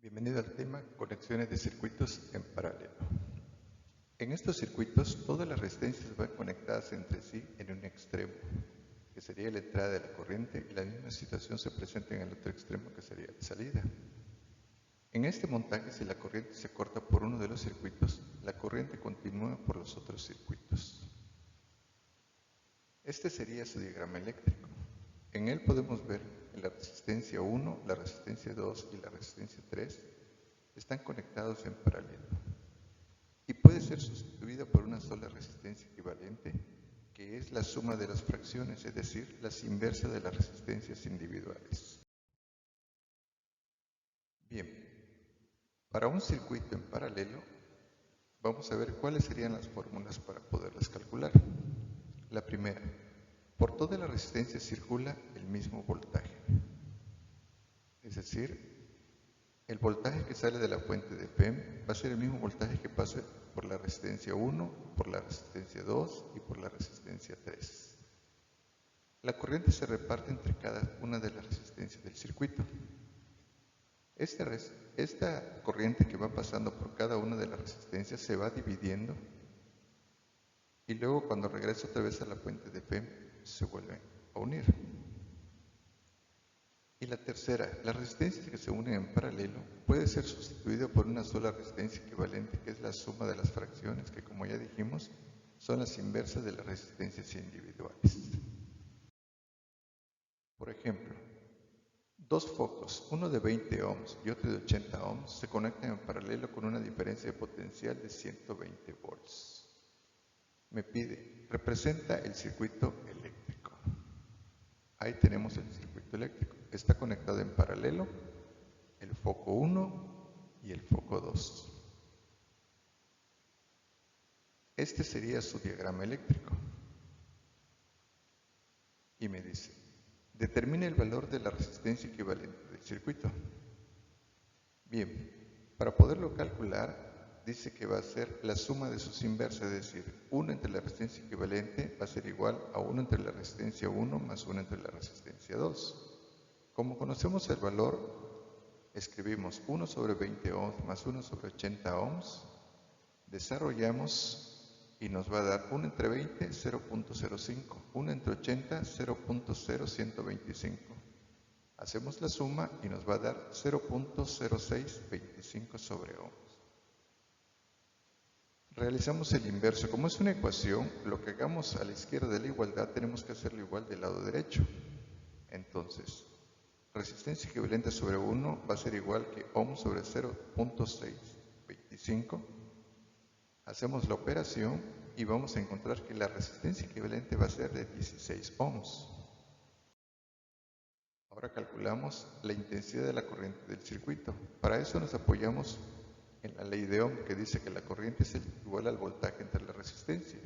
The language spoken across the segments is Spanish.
Bienvenido al tema conexiones de circuitos en paralelo. En estos circuitos, todas las resistencias van conectadas entre sí en un extremo, que sería la entrada de la corriente, y la misma situación se presenta en el otro extremo, que sería la salida. En este montaje, si la corriente se corta por uno de los circuitos, la corriente continúa por los otros circuitos. Este sería su diagrama eléctrico. En él podemos ver que la resistencia 1, la resistencia 2 y la resistencia 3 están conectados en paralelo y puede ser sustituida por una sola resistencia equivalente, que es la suma de las fracciones, es decir, las inversas de las resistencias individuales. Bien, para un circuito en paralelo, vamos a ver cuáles serían las fórmulas para poderlas calcular. La primera, por toda la resistencia circula el mismo voltaje, es decir, el voltaje que sale de la fuente de FEM va a ser el mismo voltaje que pase por la resistencia 1, por la resistencia 2 y por la resistencia 3. La corriente se reparte entre cada una de las resistencias del circuito. Esta corriente que va pasando por cada una de las resistencias se va dividiendo y luego cuando regresa otra vez a la fuente de FEM se vuelven a unir. Y la tercera, las resistencias que se unen en paralelo puede ser sustituida por una sola resistencia equivalente, que es la suma de las fracciones, que como ya dijimos, son las inversas de las resistencias individuales. Por ejemplo, dos focos, uno de 20 ohms y otro de 80 ohms, se conectan en paralelo con una diferencia de potencial de 120 volts. Me pide, representa el circuito eléctrico. Ahí tenemos el circuito eléctrico. Está conectado en paralelo el foco 1 y el foco 2. Este sería su diagrama eléctrico. Y me dice, determine el valor de la resistencia equivalente del circuito. Bien, para poderlo calcular, dice que va a ser la suma de sus inversas, es decir, 1 entre la resistencia equivalente va a ser igual a 1 entre la resistencia 1 más 1 entre la resistencia 2. Como conocemos el valor, escribimos 1 sobre 20 ohms más 1 sobre 80 ohms, desarrollamos y nos va a dar 1 entre 20, 0.05, 1 entre 80, 0.0125. Hacemos la suma y nos va a dar 0.0625 sobre ohms. Realizamos el inverso. Como es una ecuación, lo que hagamos a la izquierda de la igualdad tenemos que hacerlo igual del lado derecho. Entonces, resistencia equivalente sobre 1 va a ser igual que ohm sobre 0.625. Hacemos la operación y vamos a encontrar que la resistencia equivalente va a ser de 16 ohms. Ahora calculamos la intensidad de la corriente del circuito. Para eso nos apoyamos en la ley de Ohm, que dice que la corriente es igual al voltaje entre la resistencia.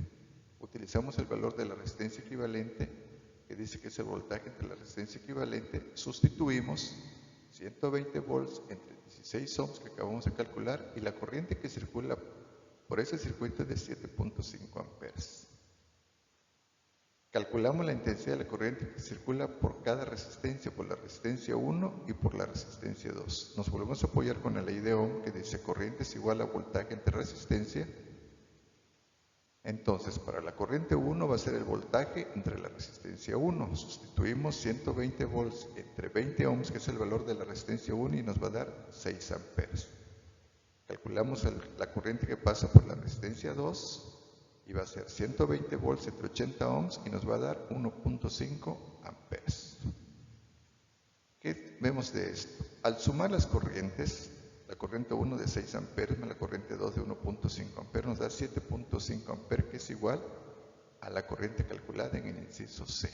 Utilizamos el valor de la resistencia equivalente, que dice que es el voltaje entre la resistencia equivalente, sustituimos 120 volts entre 16 ohms que acabamos de calcular y la corriente que circula por ese circuito es de 7.5 amperes. Calculamos la intensidad de la corriente que circula por cada resistencia, por la resistencia 1 y por la resistencia 2. Nos volvemos a apoyar con la ley de Ohm, que dice corriente es igual a voltaje entre resistencia. Entonces, para la corriente 1 va a ser el voltaje entre la resistencia 1. Sustituimos 120 volts entre 20 ohms, que es el valor de la resistencia 1, y nos va a dar 6 amperes. Calculamos la corriente que pasa por la resistencia 2 y va a ser 120 volts entre 80 ohms y nos va a dar 1.5 amperes. ¿Qué vemos de esto? Al sumar las corrientes, la corriente 1 de 6 amperes más la corriente 2 de 1.5 amperes nos da 7.5 amperes, que es igual a la corriente calculada en el inciso C.